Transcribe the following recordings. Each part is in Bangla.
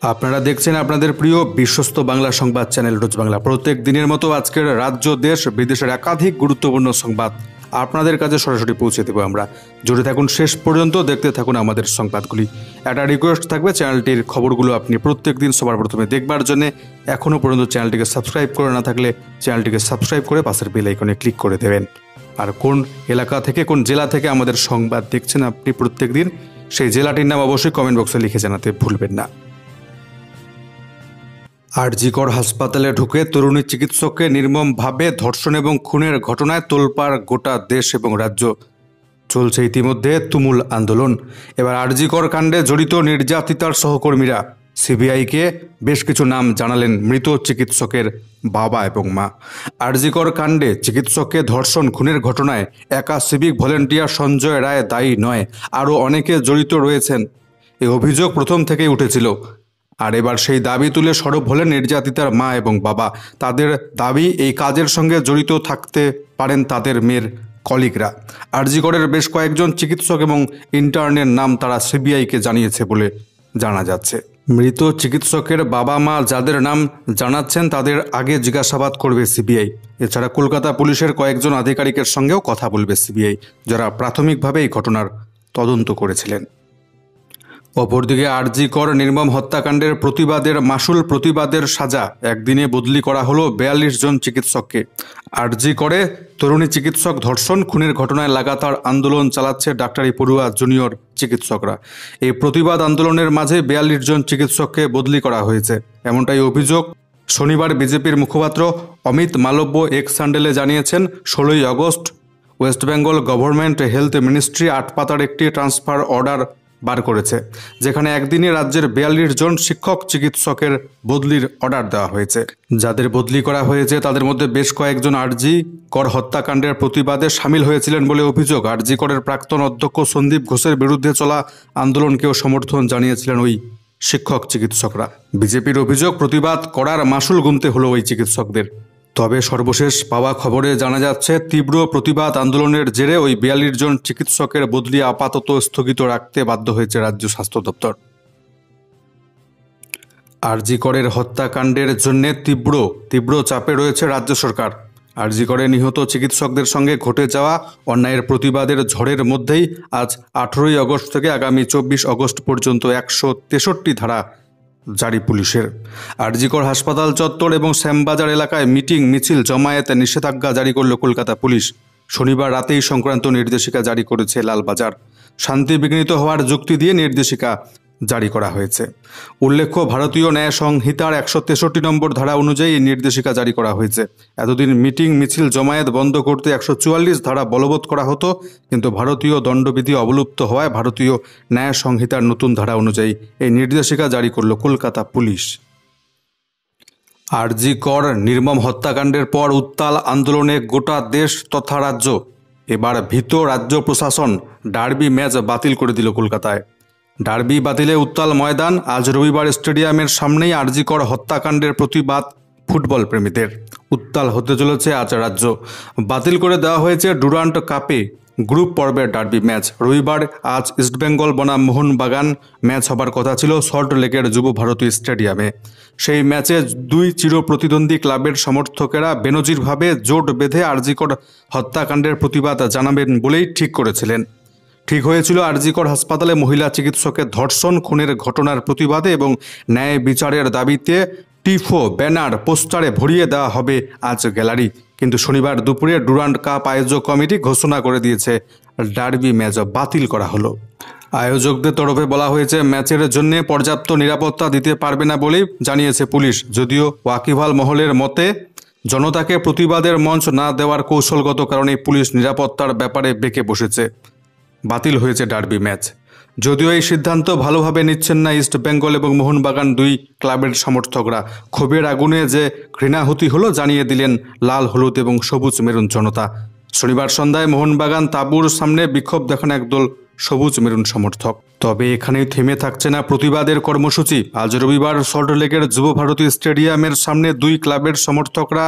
আপনারা দেখছেন আপনাদের প্রিয় বিশ্বস্ত বাংলা সংবাদ চ্যানেল রোজ বাংলা। প্রত্যেক দিনের মতো আজকের রাজ্য, দেশ, বিদেশের একাধিক গুরুত্বপূর্ণ সংবাদ আপনাদের কাছে সরাসরি পৌঁছে দেব আমরা। জুড়ে থাকুন শেষ পর্যন্ত, দেখতে থাকুন আমাদের সংবাদগুলি। একটা রিকোয়েস্ট থাকবে, চ্যানেলটির খবরগুলো আপনি প্রত্যেক দিন সবার প্রথমে দেখবার জন্য এখনও পর্যন্ত চ্যানেলটিকে সাবস্ক্রাইব করে না থাকলে চ্যানেলটিকে সাবস্ক্রাইব করে পাশের বেল আইকনে ক্লিক করে দেবেন। আর কোন এলাকা থেকে, কোন জেলা থেকে আমাদের সংবাদ দেখছেন আপনি প্রত্যেক দিন, সেই জেলাটির নাম অবশ্যই কমেন্ট বক্সে লিখে জানাতে ভুলবেন না। আরজিকর হাসপাতালে ঢুকে তরুণী চিকিৎসককে নির্মমভাবে ধর্ষণ এবং খুনের ঘটনায় তোলপাড় গোটা দেশ এবং রাজ্য। চলছে ইতিমধ্যে তুমুল আন্দোলন। এবার আরজিকর কাণ্ডে জড়িত নির্যাতিতার সহকর্মীরা সিবিআইকে বেশ কিছু নাম জানালেন মৃত চিকিৎসকের বাবা এবং মা। আরজিকর কাণ্ডে চিকিৎসককে ধর্ষণ খুনের ঘটনায় একা সিভিক ভলেন্টিয়ার সঞ্জয় রায় দায়ী নয়, আরও অনেকে জড়িত রয়েছেন। এই অভিযোগ প্রথম থেকেই উঠেছিল। আর এবার সেই দাবি তুলে সরব হলেন নির্যাতিতার মা এবং বাবা। তাদের দাবি, এই কাজের সঙ্গে জড়িত থাকতে পারেন তাদের মেয়ের কলিগরা। আরজিকরের বেশ কয়েকজন চিকিৎসক এবং ইন্টার্নের নাম তারা সিবিআইকে জানিয়েছে বলে জানা যাচ্ছে। মৃত চিকিৎসকের বাবা মা যাদের নাম জানাচ্ছেন তাদের আগে জিজ্ঞাসাবাদ করবে সিবিআই। এছাড়া কলকাতা পুলিশের কয়েকজন আধিকারিকের সঙ্গেও কথা বলবে সিবিআই, যারা প্রাথমিকভাবে এই ঘটনার তদন্ত করেছিলেন। অপরদিকে আরজিকর নির্মম হত্যাকাণ্ডের প্রতিবাদের সাজা একদিনে বদলি করা হলো 42 জন চিকিৎসককে। আরজিকরে তরুণী চিকিৎসক ধর্ষণ খুনের ঘটনায় লাগাতার আন্দোলন চালাচ্ছে ডাক্তারি পড়ুয়া জুনিয়র চিকিৎসকরা। এই প্রতিবাদ আন্দোলনের মাঝে 42 জন চিকিৎসককে বদলি করা হয়েছে, এমনটাই অভিযোগ। শনিবার বিজেপির মুখপাত্র অমিত মালব্য এক্স হ্যান্ডেলে জানিয়েছেন, 16ই August West Bengal government health ministry 8 পাতার একটি ট্রান্সফার অর্ডার বার করেছে, যেখানে একদিনে রাজ্যের 42 জন শিক্ষক চিকিৎসকের বদলির অর্ডার দেওয়া হয়েছে। যাদের বদলি করা হয়েছে তাদের মধ্যে বেশ কয়েকজন আরজিকর হত্যাকাণ্ডের প্রতিবাদে সামিল হয়েছিলেন বলে অভিযোগ। আরজিকরের প্রাক্তন অধ্যক্ষ সন্দীপ ঘোষের বিরুদ্ধে চলা আন্দোলনকেও সমর্থন জানিয়েছিলেন ওই শিক্ষক চিকিৎসকরা। বিজেপির অভিযোগ, প্রতিবাদ করার মাসুল গুনতে হলো ওই চিকিৎসকদের। তবে সর্বশেষ পাওয়া খবরে জানা যাচ্ছে, তীব্র প্রতিবাদ আন্দোলনের জেরে ওই 42 জন চিকিৎসকের বদলি আপাতত স্থগিত রাখতে বাধ্য হয়েছে রাজ্য স্বাস্থ্য দপ্তর। আরজিকরের হত্যাকাণ্ডের জন্য তীব্র চাপে রয়েছে রাজ্য সরকার। আরজিকরে নিহত চিকিৎসকদের সঙ্গে ঘটে যাওয়া অন্যায়ের প্রতিবাদের ঝড়ের মধ্যেই আজ 18ই আগস্ট থেকে আগামী 24 আগস্ট পর্যন্ত 163 ধারা জারি পুলিশের। আরজিকর হাসপাতাল চত্বর এবং শ্যামবাজার এলাকায় মিটিং, মিছিল, জমায়েতে নিষেধাজ্ঞা জারি করল কলকাতা পুলিশ। শনিবার রাতেই সংক্রান্ত নির্দেশিকা জারি করেছে লালবাজার। শান্তি বিঘ্নিত হওয়ার যুক্তি দিয়ে নির্দেশিকা জারি করা হয়েছে। উল্লেখ্য, ভারতীয় ন্যায় সংহিতার 163 নম্বর ধারা অনুযায়ী এই নির্দেশিকা জারি করা হয়েছে। এতদিন মিটিং, মিছিল, জমায়েত বন্ধ করতে 144 ধারা বলবৎ করা হতো, কিন্তু ভারতীয় দণ্ডবিধি অবলুপ্ত হওয়ায় ভারতীয় ন্যায় সংহিতার নতুন ধারা অনুযায়ী এই নির্দেশিকা জারি করল কলকাতা পুলিশ। আরজিকর নির্মম হত্যাকাণ্ডের পর উত্তাল আন্দোলনে গোটা দেশ তথা রাজ্য। এবার ভীত রাজ্য প্রশাসন। ডার্বি ম্যাচ বাতিল করে দিল কলকাতায়। ডার্বি বাতিলে উত্তাল ময়দান। আজ রবিবার স্টেডিয়ামের সামনেই আরজিকর হত্যাকাণ্ডের প্রতিবাদ ফুটবল প্রেমীদের। উত্তাল হতে চলেছে আজ রাজ্য। বাতিল করে দেওয়া হয়েছে ডুরান্ট কাপে গ্রুপ পর্বের ডার্বি ম্যাচ। রবিবার আজ ইস্টবেঙ্গল বনাম মোহনবাগান ম্যাচ হবার কথা ছিল সল্ট লেকের যুব ভারতী স্টেডিয়ামে। সেই ম্যাচে দুই চির প্রতিদ্বন্দ্বী ক্লাবের সমর্থকেরা বেনজিরভাবে জোট বেঁধে আরজিকর হত্যাকাণ্ডের প্রতিবাদ জানাবেন বলেই ঠিক হয়েছিল আরজিকর হাসপাতালে মহিলা চিকিৎসকের ধর্ষণ খুনের ঘটনার প্রতিবাদে এবং ন্যায় বিচারের দাবিতে টিফো, ব্যানার, পোস্টারে ভরিয়ে দেওয়া হবে আজ গ্যালারি। কিন্তু শনিবার দুপুরে ডুরান্ট কাপ আয়োজক কমিটি ঘোষণা করে দিয়েছে ডার্বি ম্যাচ বাতিল করা হলো। আয়োজকদের তরফে বলা হয়েছে, ম্যাচের জন্য পর্যাপ্ত নিরাপত্তা দিতে পারবে না বলেই জানিয়েছে পুলিশ। যদিও ওয়াকিবহাল মহলের মতে, জনতাকে প্রতিবাদের মঞ্চ না দেওয়ার কৌশলগত কারণে পুলিশ নিরাপত্তার ব্যাপারে বেঁকে বসেছে। বাতিল হয়েছে ডার্বি ম্যাচ। যদিও এই সিদ্ধান্ত ভালোভাবে নিচ্ছেন না ইস্ট বেঙ্গল এবং মোহনবাগান দুই ক্লাবের সমর্থকরা। ক্ষোভের আগুনে যে ঘৃণাহুতি হলো জানিয়ে দিলেন লাল, হলুদ এবং সবুজ মেরুন জনতা। শনিবার সন্ধ্যায় মোহনবাগান তাঁবুর সামনে বিক্ষোভ দেখান একদল সবুজ মেরুন সমর্থক। তবে এখানেই থেমে থাকছে না প্রতিবাদের কর্মসূচি। আজ রবিবার সল্টলেকের যুব ভারতী স্টেডিয়ামের সামনে দুই ক্লাবের সমর্থকরা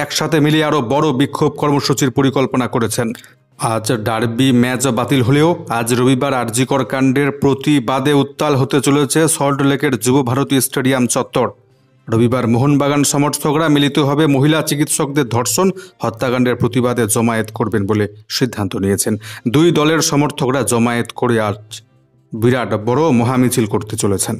একসাথে মিলে আরও বড় বিক্ষোভ কর্মসূচির পরিকল্পনা করেছেন। আজ ডার্বি ম্যাচ বাতিল হলেও আজ রবিবার আরজি কর কাণ্ডের প্রতিবাদে উত্তাল হতে চলেছে সল্টলেকের যুব ভারতী স্টেডিয়াম চত্বর। রবিবার মোহনবাগান সমর্থকরা মিলিতভাবে মহিলা চিকিৎসকদের ধর্ষণ হত্যাকাণ্ডের প্রতিবাদে জমায়েত করবেন বলে সিদ্ধান্ত নিয়েছেন। দুই দলের সমর্থকরা জমায়েত করে আজ বিরাট বড় মহামিছিল করতে চলেছেন।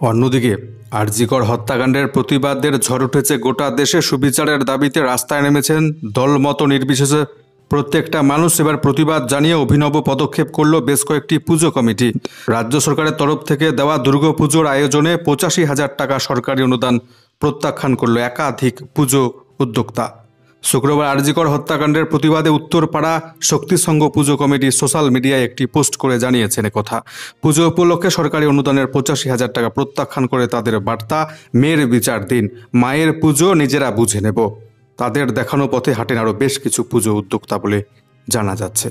অন্যদিকে আরজিকর হত্যাকাণ্ডের প্রতিবাদের ঝড় উঠেছে গোটা দেশে। সুবিচারের দাবিতে রাস্তায় নেমেছেন দলমত নির্বিশেষে প্রত্যেকটা মানুষ। এবার প্রতিবাদ জানিয়ে অভিনব পদক্ষেপ করল বেশ কয়েকটি পুজো কমিটি। রাজ্য সরকারের তরফ থেকে দেওয়া দুর্গাপুজোর আয়োজনে 85,000 টাকা সরকারি অনুদান প্রত্যাখ্যান করল একাধিক পুজো উদ্যোক্তা। শুক্রবার আরজিকর হত্যাকাণ্ডের প্রতিবাদে উত্তরপাড়া শক্তিসংঘ পুজো কমিটি সোশ্যাল মিডিয়ায় একটি পোস্ট করে জানিয়েছেন কথা। পুজো উপলক্ষে সরকারি অনুদানের 85,000 টাকা প্রত্যাখ্যান করে তাদের বার্তা, মেয়ের বিচার দিন, মায়ের পুজো নিজেরা বুঝে নেব। তাদের দেখানো পথে হাঁটেন আরও বেশ কিছু পুজো উদ্যোক্তা বলে জানা যাচ্ছে।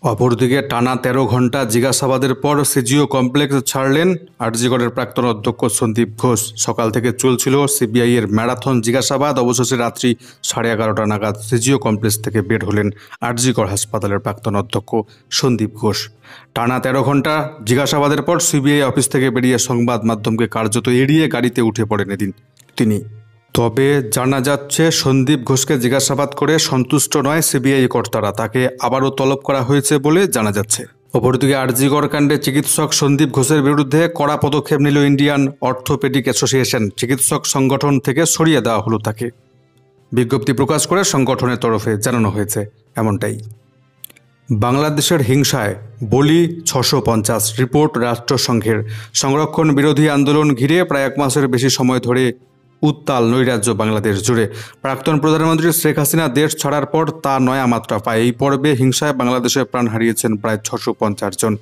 অপরদিকে টানা 13 ঘন্টা জিজ্ঞাসাবাদের পর সিজিও কমপ্লেক্স ছাড়লেন আরজিকরের প্রাক্তন অধ্যক্ষ সন্দীপ ঘোষ। সকাল থেকে চলছিল সিবিআইয়ের ম্যারাথন জিজ্ঞাসাবাদ। অবশেষে রাত্রি 11:30 নাগাদ সিজিও কমপ্লেক্স থেকে বের হলেন আরজিকর হাসপাতালের প্রাক্তন অধ্যক্ষ সন্দীপ ঘোষ। টানা 13 ঘন্টা জিজ্ঞাসাবাদের পর সিবিআই অফিস থেকে বেরিয়ে সংবাদ মাধ্যমকে কার্যত এড়িয়ে গাড়িতে উঠে পড়েন এদিন তিনি। তবে জানা যাচ্ছে সন্দীপ ঘোষকে জিজ্ঞাসাবাদ করে সন্তুষ্ট নয় সিবিআই কর্তারা, তাকে আবারও তলব করা হয়েছে বলে জানা যাচ্ছে। অপরদিকে আরজিকর কাণ্ডে চিকিৎসক সন্দীপ ঘোষের বিরুদ্ধে কড়া পদক্ষেপ নিল ইন্ডিয়ান অর্থোপেডিক অ্যাসোসিয়েশন। চিকিৎসক সংগঠন থেকে সরিয়ে দেওয়া হলো তাকে। বিজ্ঞপ্তি প্রকাশ করে সংগঠনের তরফে জানানো হয়েছে এমনটাই। বাংলাদেশের হিংসায় বলি 650, রিপোর্ট রাষ্ট্রসংঘের। সংরক্ষণ বিরোধী আন্দোলন ঘিরে প্রায় 1 মাসের বেশি সময় ধরে উত্তাল নৈরাজ্য বাংলাদেশ জুড়ে। প্রাক্তন প্রধানমন্ত্রী শেখ হাসিনা দেশ ছাড়ার পর তা নয়া মাত্রা পায়। এই পর্বে হিংসায় বাংলাদেশে প্রাণ হারিয়েছেন প্রায় 650 জন।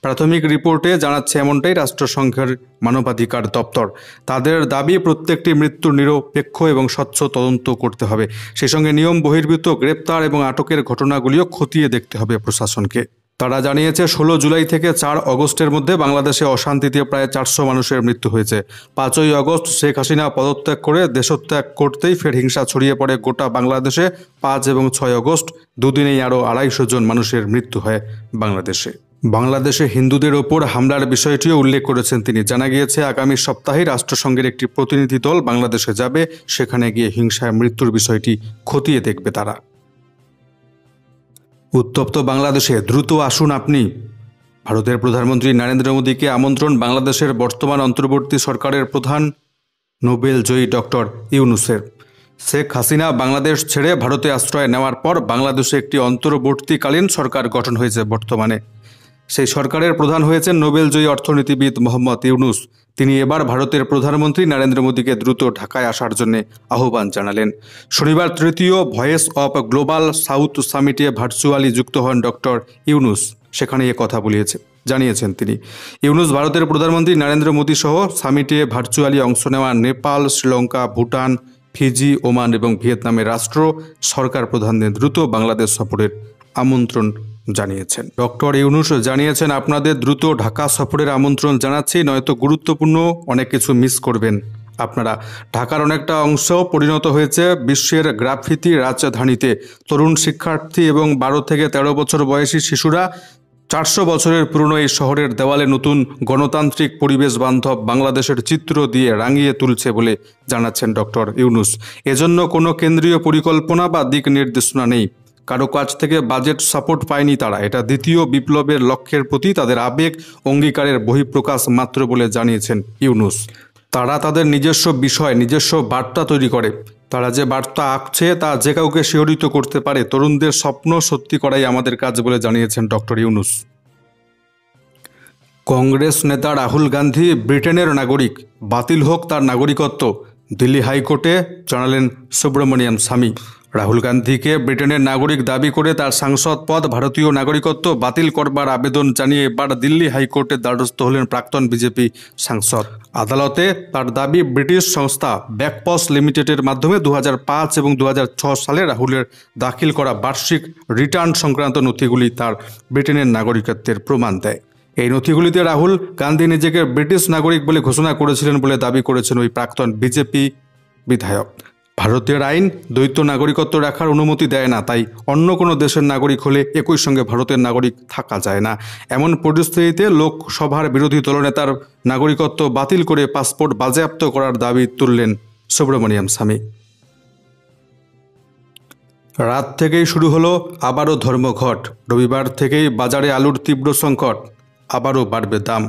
প্রাথমিক রিপোর্টে জানাচ্ছে এমনটাই রাষ্ট্রসংঘের মানবাধিকার দপ্তর। তাদের দাবি প্রত্যেকটি মৃত্যুর নিরপেক্ষ এবং স্বচ্ছ তদন্ত করতে হবে। সেই সঙ্গে নিয়ম বহির্ভূত গ্রেপ্তার এবং আটকের ঘটনাগুলিও খতিয়ে দেখতে হবে প্রশাসনকে। তারা জানিয়েছে 16 জুলাই থেকে 4 অগস্টের মধ্যে বাংলাদেশে অশান্তিতে প্রায় 400 মানুষের মৃত্যু হয়েছে। 5ই অগস্ট শেখ হাসিনা পদত্যাগ করে দেশত্যাগ করতেই ফের হিংসা ছড়িয়ে পড়ে গোটা বাংলাদেশে। 5 এবং 6 অগস্ট দুদিনেই আরও 250 জন মানুষের মৃত্যু হয় বাংলাদেশে হিন্দুদের ওপর হামলার বিষয়টিও উল্লেখ করেছেন তিনি। জানা গিয়েছে আগামী সপ্তাহে রাষ্ট্রসংঘের একটি প্রতিনিধি দল বাংলাদেশে যাবে। সেখানে গিয়ে হিংসায় মৃত্যুর বিষয়টি খতিয়ে দেখবে তারা। উত্তপ্ত বাংলাদেশে দ্রুত আসুন আপনি। ভারতের প্রধানমন্ত্রী নরেন্দ্র মোদীকে আমন্ত্রণ বাংলাদেশের বর্তমান অন্তর্বর্তী সরকারের প্রধান নোবেল জয়ী ডক্টর ইউনূসের। শেখ হাসিনা বাংলাদেশ ছেড়ে ভারতে আশ্রয় নেওয়ার পর বাংলাদেশে একটি অন্তর্বর্তীকালীন সরকার গঠন হয়েছে বর্তমানে। সেই সরকারের প্রধান হয়েছেন নোবেল জয়ী অর্থনীতিবিদ মোহাম্মদ ইউনূস। তিনি এবার ভারতের প্রধানমন্ত্রী নরেন্দ্র মোদীকে দ্রুত ঢাকায় আসার জন্য আহ্বান জানালেন। শনিবার তৃতীয় ভয়েস অফ গ্লোবাল সাউথ সামিটে ভার্চুয়ালি যুক্ত হন ডক্টর ইউনূস। সেখানে এ কথা জানিয়েছেন তিনি। ইউনূস ভারতের প্রধানমন্ত্রী নরেন্দ্র মোদী সহ সামিটে ভার্চুয়ালি অংশ নেওয়া নেপাল, শ্রীলঙ্কা, ভুটান, ফিজি, ওমান এবং ভিয়েতনামের রাষ্ট্র সরকার প্রধানদের দ্রুত বাংলাদেশ সফরের আমন্ত্রণ জানিয়েছেন। ডক্টর ইউনূস জানিয়েছেন, আপনাদের দ্রুত ঢাকা সফরের আমন্ত্রণ জানাচ্ছি, নয়তো গুরুত্বপূর্ণ অনেক কিছু মিস করবেন আপনারা। ঢাকার অনেকটা অংশ পরিণত হয়েছে বিশ্বের গ্রাফিতি রাজধানীতে। তরুণ শিক্ষার্থী এবং 12 থেকে 13 বছর বয়সী শিশুরা 400 বছরের পুরনো এই শহরের দেওয়ালে নতুন গণতান্ত্রিক পরিবেশ বান্ধব বাংলাদেশের চিত্র দিয়ে রাঙিয়ে তুলছে বলে জানাচ্ছেন ডক্টর ইউনূস। এজন্য কোনো কেন্দ্রীয় পরিকল্পনা বা দিক নির্দেশনা নেই। কারো কাছ থেকে বাজেট সাপোর্ট পায়নি তারা। এটা দ্বিতীয় বিপ্লবের লক্ষ্যের প্রতি তাদের আবেগ অঙ্গীকারের বহিঃপ্রকাশ মাত্র বলে জানিয়েছেন ইউনূস। তারা তাদের নিজস্ব বিষয়, নিজস্ব বার্তা তৈরি করে। তারা যে বার্তা আঁকছে তা যে কাউকে শিহরিত করতে পারে। তরুণদের স্বপ্ন সত্যি করাই আমাদের কাজ বলে জানিয়েছেন ডক্টর ইউনূস। কংগ্রেস নেতা রাহুল গান্ধী ব্রিটেনের নাগরিক, বাতিল হোক তার নাগরিকত্ব, দিল্লি হাইকোর্টে জানালেন সুব্রমণিয়াম স্বামী। রাহুল গান্ধীকে ব্রিটেনের নাগরিক দাবি করে তার সাংসদ পদ, ভারতীয় নাগরিকত্ব বাতিল করবার আবেদন জানিয়ে এবার দিল্লি হাইকোর্টের দ্বারস্থ হলেন প্রাক্তন বিজেপি সাংসদ। আদালতে তার দাবি ব্রিটিশ সংস্থা ব্যাকপস লিমিটেডের মাধ্যমে 2005 এবং 2006 সালে রাহুলের দাখিল করা বার্ষিক রিটার্ন সংক্রান্ত নথিগুলি তার ব্রিটেনের নাগরিকত্বের প্রমাণ দেয়। এই নথিগুলিতে রাহুল গান্ধী নিজেকে ব্রিটিশ নাগরিক বলে ঘোষণা করেছিলেন বলে দাবি করেছেন ওই প্রাক্তন বিজেপি বিধায়ক। ভারতের আইন দ্বৈত নাগরিকত্ব রাখার অনুমতি দেয় না, তাই অন্য কোনো দেশের নাগরিক হলে একই সঙ্গে ভারতের নাগরিক থাকা যায় না। এমন পরিস্থিতিতে লোকসভার বিরোধী দলনেতার নাগরিকত্ব বাতিল করে পাসপোর্ট বাজেয়াপ্ত করার দাবি তুললেন সুব্রমণিয়াম স্বামী। রাত থেকেই শুরু হলো আবারও ধর্মঘট। রবিবার থেকেই বাজারে আলুর তীব্র সংকট, আবারও বাড়বে দাম।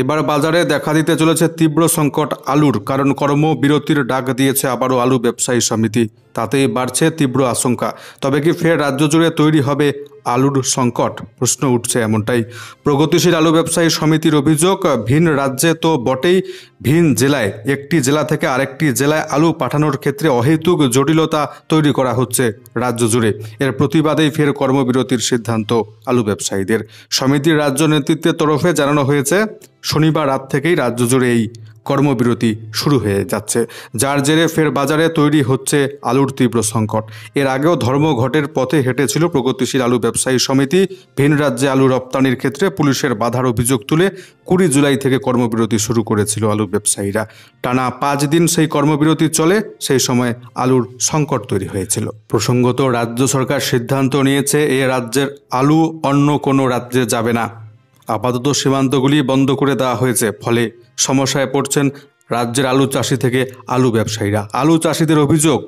এবার বাজারে দেখা দিতে চলেছে তীব্র সংকট আলুর, কারণ কর্মবিরতির ডাক দিয়েছে আবারও আলু ব্যবসায়ী সমিতি। তাতেই বাড়ছে তীব্র আশঙ্কা। তবে কি ফের রাজ্য জুড়ে তৈরি হবে আলুর সংকট? প্রশ্ন উঠছে এমনটাই। প্রগতিশীল আলু ব্যবসায়ী সমিতির অভিযোগ, ভিন রাজ্যে তো বটেই, ভিন জেলায় একটি জেলা থেকে আরেকটি জেলায় আলু পাঠানোর ক্ষেত্রে অহেতুক জটিলতা তৈরি করা হচ্ছে রাজ্য জুড়ে। এর প্রতিবাদেই ফের কর্মবিরতির সিদ্ধান্ত আলু ব্যবসায়ীদের। সমিতির রাজ্য নেতৃত্বের তরফে জানানো হয়েছে, শনিবার রাত থেকেই রাজ্য জুড়ে এই কর্মবিরতি শুরু হয়ে যাচ্ছে, যার জেরে ফের বাজারে তৈরি হচ্ছে আলুর তীব্র সংকট। এর আগেও ধর্মঘটের পথে হেঁটেছিল প্রগতিশীল আলু ব্যবসায়ী সমিতি। ভিন রাজ্যে আলু রপ্তানির ক্ষেত্রে পুলিশের বাধার অভিযোগ তুলে 20 জুলাই থেকে কর্মবিরতি শুরু করেছিল আলু ব্যবসায়ীরা। টানা 5 দিন সেই কর্মবিরতি চলে। সেই সময় আলুর সংকট তৈরি হয়েছিল। প্রসঙ্গত, রাজ্য সরকার সিদ্ধান্ত নিয়েছে এ রাজ্যের আলু অন্য কোনো রাজ্যে যাবে না। আপাতত সীমান্তগুলি বন্ধ করে দেওয়া হয়েছে। ফলে সমস্যায় পড়ছেন রাজ্যের আলু চাষি থেকে আলু ব্যবসায়ীরা। আলু চাষিদের অভিযোগ,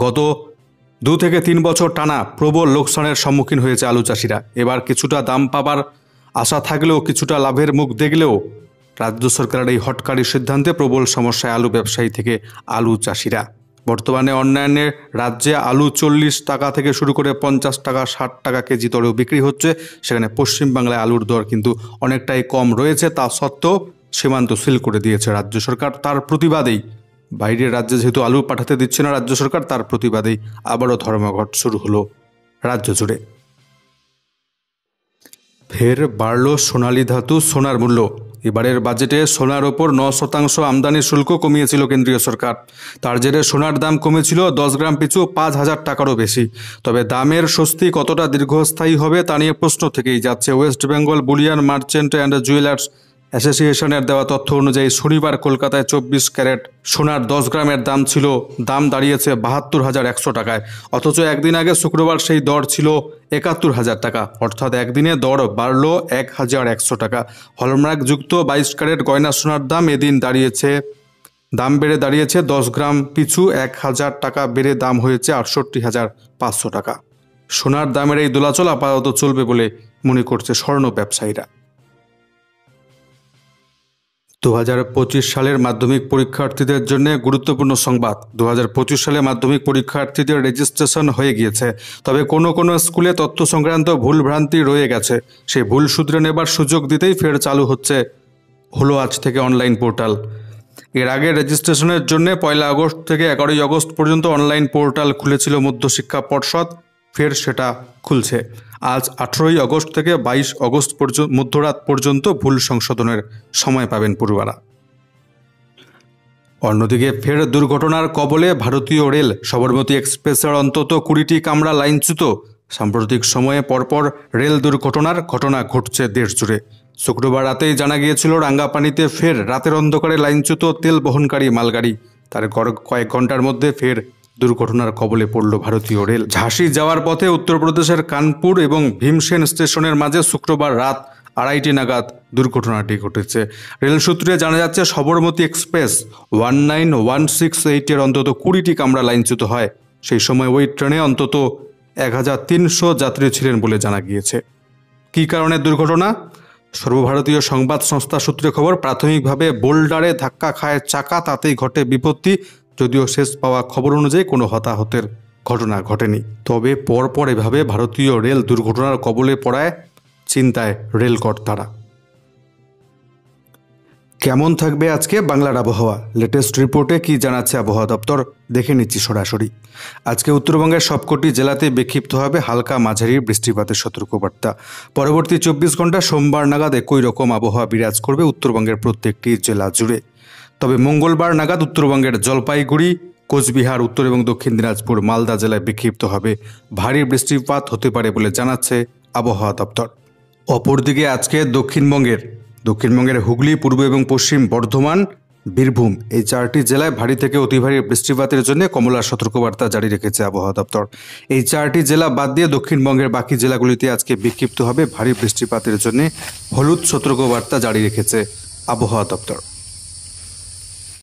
গত 2 থেকে 3 বছর টানা প্রবল লোকসানের সম্মুখীন হয়েছে আলু চাষিরা। এবার কিছুটা দাম পাবার আশা থাকলেও, কিছুটা লাভের মুখ দেখলেও রাজ্য সরকারের এই হটকারী সিদ্ধান্তে প্রবল সমস্যায় আলু ব্যবসায়ী থেকে আলু চাষিরা। বর্তমানে অন্যান্য রাজ্যে আলু 40 টাকা থেকে শুরু করে 50 টাকা 60 টাকা কেজি দরেও বিক্রি হচ্ছে। সেখানে পশ্চিমবাংলায় আলুর দর কিন্তু অনেকটাই কম রয়েছে। তা সত্ত্বেও সীমান্ত সিল করে দিয়েছে রাজ্য সরকার। তার প্রতিবাদেই, বাইরের রাজ্যে যেহেতু আলু পাঠাতে দিচ্ছে না রাজ্য সরকার, তার প্রতিবাদেই আবারও ধর্মঘট শুরু হলো রাজ্য জুড়ে। ফের বাড়ল সোনালী ধাতু সোনার মূল্য। এবারের বাজেটে সোনার ওপর 9% আমদানি শুল্ক কমিয়েছিল কেন্দ্রীয় সরকার। তার জেরে সোনার দাম কমেছিল 10 গ্রাম পিছু 5,000 টাকারও বেশি। তবে দামের স্বস্তি কতটা দীর্ঘস্থায়ী হবে তা নিয়ে প্রশ্ন থেকেই যাচ্ছে। West Bengal Boolean merchant and jewellers অ্যাসোসিয়েশনের দেওয়া তথ্য অনুযায়ী শনিবার কলকাতায় 24 ক্যারেট সোনার 10 গ্রামের দাম দাঁড়িয়েছে 72,100 টাকায়। অথচ একদিন আগে শুক্রবার সেই দর ছিল 71,000 টাকা। অর্থাৎ একদিনে দর বাড়ল 1,100 টাকা। হলমার্কযুক্ত 22 ক্যারেট গয়না সোনার এদিন বেড়ে দাঁড়িয়েছে 10 গ্রাম পিছু 1,000 টাকা বেড়ে দাম হয়েছে 68,500 টাকা। সোনার দামের এই দোলাচল আপাতত চলবে বলে মনে করছে স্বর্ণ ব্যবসায়ীরা। 2025 সালের মাধ্যমিক পরীক্ষার্থীদের জন্য গুরুত্বপূর্ণ সংবাদ। 2025 সালে মাধ্যমিক পরীক্ষার্থীদের রেজিস্ট্রেশন হয়ে গিয়েছে। তবে কোনো স্কুলে তথ্য সংক্রান্ত ভুলভ্রান্তি রয়ে গেছে। সেই ভুল শুধরে নেবার সুযোগ দিতেই ফের চালু হলো আজ থেকে অনলাইন পোর্টাল। এর আগে রেজিস্ট্রেশনের জন্য 1 আগস্ট থেকে 11 আগস্ট পর্যন্ত অনলাইন পোর্টাল খুলেছিল মধ্যশিক্ষা পর্ষদ। ফের সেটা খুলছে। আজ 18 আগস্ট থেকে 22 আগস্ট মধ্যরাত পর্যন্ত ভুল সংশোধনের সময় পাবেন পড়ুয়ারা। অন্যদিকে ফের দুর্ঘটনার কবলে ভারতীয় রেল। সবরমতী এক্সপ্রেসের অন্তত 20টি কামরা লাইনচ্যুত। সাম্প্রতিক সময়ে পরপর রেল দুর্ঘটনার ঘটনা ঘটছে দেশ জুড়ে। শুক্রবার রাতেই জানা গিয়েছিল রাঙ্গাপানিতে ফের রাতের অন্ধকারে লাইনচ্যুত তেল বহনকারী মালগাড়ি। তার কয়েক ঘন্টার মধ্যে ফের দুর্ঘটনার কবলে পড়ল ভারতীয় রেল। ঝাঁসি যাওয়ার পথে উত্তরপ্রদেশের কানপুর এবং ভীমসেন স্টেশনের মাঝে শুক্রবার রাত 2:30 নাগাদ দুর্ঘটনাটি ঘটেছে। রেল সূত্রে জানা যাচ্ছে সবরমতী এক্সপ্রেস 19168 এর অন্তত 20টি কামরা লাইনচ্যুত হয়। সেই সময় ওই ট্রেনে অন্তত 1,300 যাত্রী ছিলেন বলে জানা গিয়েছে। কী কারণে দুর্ঘটনা? সর্বভারতীয় সংবাদ সংস্থা সূত্রে খবর, প্রাথমিকভাবে বোল্ডারে ধাক্কা খায় চাকা, তাতেই ঘটে বিপত্তি। যদিও শেষ পাওয়া খবর অনুযায়ী কোনো হতাহতের ঘটনা ঘটেনি। তবে পরপর এভাবে ভারতীয় রেল দুর্ঘটনার কবলে পড়ায় চিন্তায় রেল কর্তারা। কেমন থাকবে আজকে বাংলার আবহাওয়া? লেটেস্ট রিপোর্টে কি জানাচ্ছে আবহাওয়া দপ্তর দেখে নিচ্ছি সরাসরি। আজকে উত্তরবঙ্গের সবকটি জেলাতে বিক্ষিপ্ত হবে হালকা মাঝারি বৃষ্টিপাতের সতর্কবার্তা। পরবর্তী 24 ঘন্টা সোমবার নাগাদ একই রকম আবহাওয়া বিরাজ করবে উত্তরবঙ্গের প্রত্যেকটি জেলা জুড়ে। তবে মঙ্গলবার নাগাদ উত্তরবঙ্গের জলপাইগুড়ি, কোচবিহার, উত্তর এবং দক্ষিণ দিনাজপুর, মালদা জেলায় বিক্ষিপ্ত হবে ভারী বৃষ্টিপাত হতে পারে বলে জানাচ্ছে আবহাওয়া দপ্তর। অপরদিকে আজকে দক্ষিণবঙ্গের হুগলি, পূর্ব এবং পশ্চিম বর্ধমান, বীরভূম এই 4টি জেলায় ভারী থেকে অতি ভারী বৃষ্টিপাতের জন্য কমলা সতর্কবার্তা জারি রেখেছে আবহাওয়া দপ্তর। এই 4টি জেলা বাদ দিয়ে দক্ষিণবঙ্গের বাকি জেলাগুলিতে আজকে বিক্ষিপ্তভাবে ভারী বৃষ্টিপাতের জন্য হলুদ সতর্কবার্তা জারি রেখেছে আবহাওয়া দপ্তর।